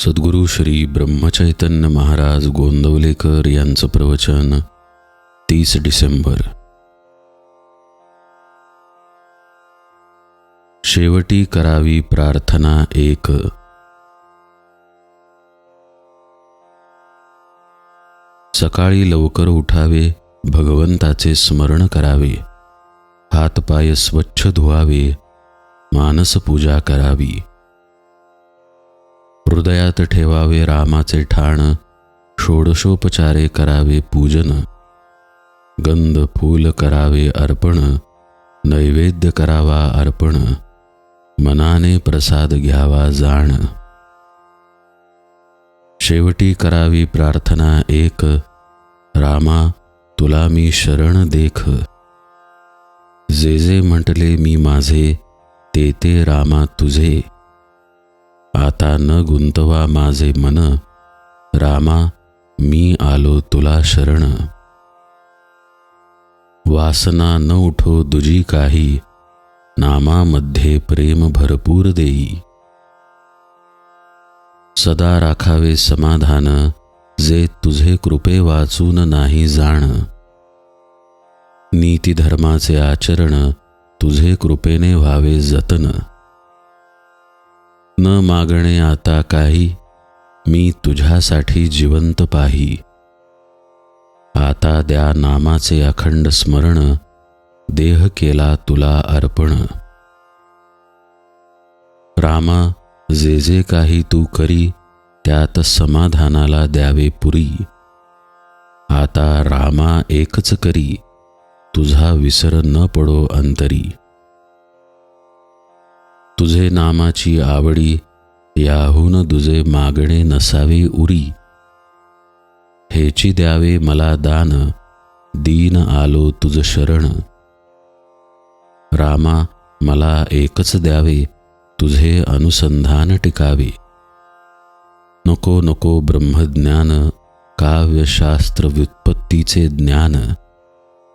सद्गुरू श्री ब्रह्मचैतन्य महाराज गोंदवलेकर यांचं प्रवचन 30 डिसेंबर. शेवटी करावी प्रार्थना एक. सकाळी लवकर उठावे, भगवंताचे स्मरण करावे, हातपाय स्वच्छ धुवावे, मानस पूजा करावी. हृदयात ठेवावे रामाचे ठाण, षोडशोपचारे करावे पूजन. गंध फूल करावे अर्पण, नैवेद्य करावा अर्पण, मनाने प्रसाद घ्यावा जाण. शेवटी करावी प्रार्थना एक. रामा तुला मी शरण देख. जे जे म्हटले मी माझे, ते ते रामा तुझे. आता न गुंतवा माझे मन, रामा मी आलो तुला शरण. वासना न उठो दुजी काही, नामामध्ये प्रेम भरपूर देई. सदा राखावे समाधान, जे तुझे कृपे वाचून नाही जाण. नीती धर्माचे आचरण, तुझे कृपेने व्हावे जतन. न मागणे आता काही, मी तुझ्यासाठी जिवंत पाही. आता द्या नामाचे अखंड स्मरण, देह केला तुला अर्पण. रामा जे जे काही तू करी, त्यात समाधानाला द्यावे पुरी. आता रामा एकच करी, तुझा विसर न पडो अंतरी. तुझे नामाची आवडी, याहून तुझे मागणे नसावे उरी. हेची द्यावे मला दान, दीन आलो तुझ शरण. रामा मला एकच द्यावे, तुझे अनुसंधान टिकावे. नको नको ब्रह्मज्ञान, काव्यशास्त्र व्युत्पत्तीचे ज्ञान.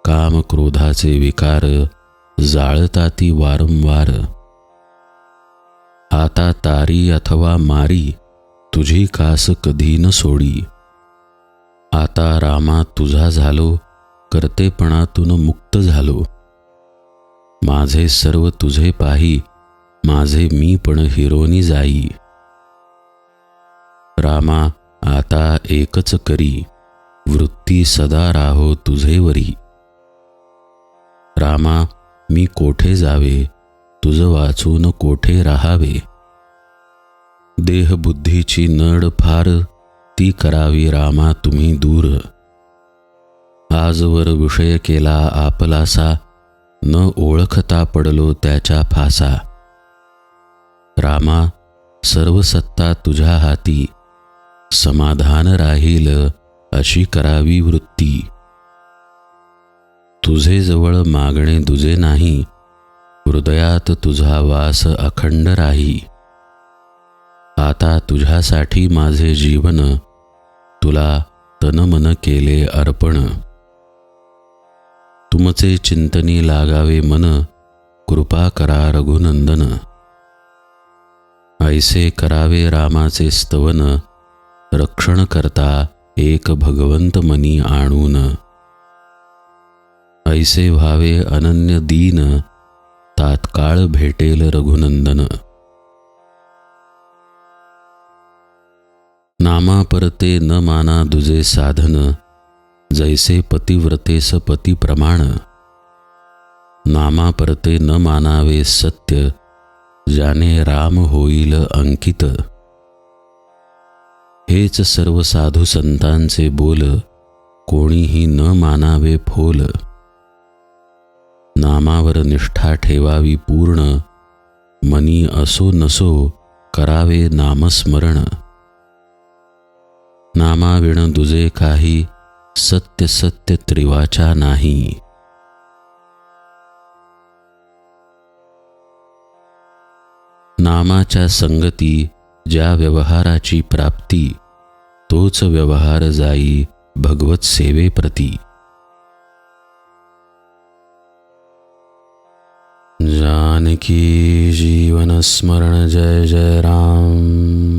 काम क्रोधाचे विकार, जाळताती वारंवार. आता तारी अथवा मारी, तुझी कास कधी न सोडी. आता रामा तुझा झालो, कर्तेपणातून मुक्त झालो. माझे सर्व तुझे पाही, माझे मी पण हिरोनी जाई. रामा आता एकच करी, वृत्ती सदा राहो तुझेवरी. रामा मी कोठे जावे, तुझ वाचून कोठे राहावे. देहबुद्धीची नड फार, ती करावी रामा तुम्ही दूर. आजवर विषय केला आपलासा, न ओळखता पडलो त्याच्या फासा. रामा सर्व सत्ता तुझ्या हाती, समाधान राहील अशी करावी वृत्ती. तुझे जवळ मागणे दुजे नाही, हृदयात तुझा वास अखंड राही. आता तुझ्यासाठी माझे जीवन, तुला तनमन केले अर्पण. तुमचे चिंतनी लागावे मन, कृपा करा रघुनंदन. ऐसे करावे रामाचे स्तवन, रक्षण करता एक भगवंत मनी आणून. ऐसे व्हावे अनन्य दीन, तात्काळ भेटेल रघुनंदन. नामा परते न माना दुजे साधन, जैसे पतिव्रतेस पती प्रमाण. नामा परते न मानावे सत्य, ज्याने राम होईल अंकित. हेच सर्व साधू संतांचे बोल, कोणीही न मानावे फोल. नामावर निष्ठा ठेवावी पूर्ण, मनी असो नसो करावे नामस्मरण. नामाविण दुजे काही, सत्य सत्य त्रिवाचा नाही. नामाच्या संगती, ज्या व्यवहाराची प्राप्ती, तोच व्यवहार जाई भगवत सेवेप्रती. जानकी जीवन स्मरण जय जय राम.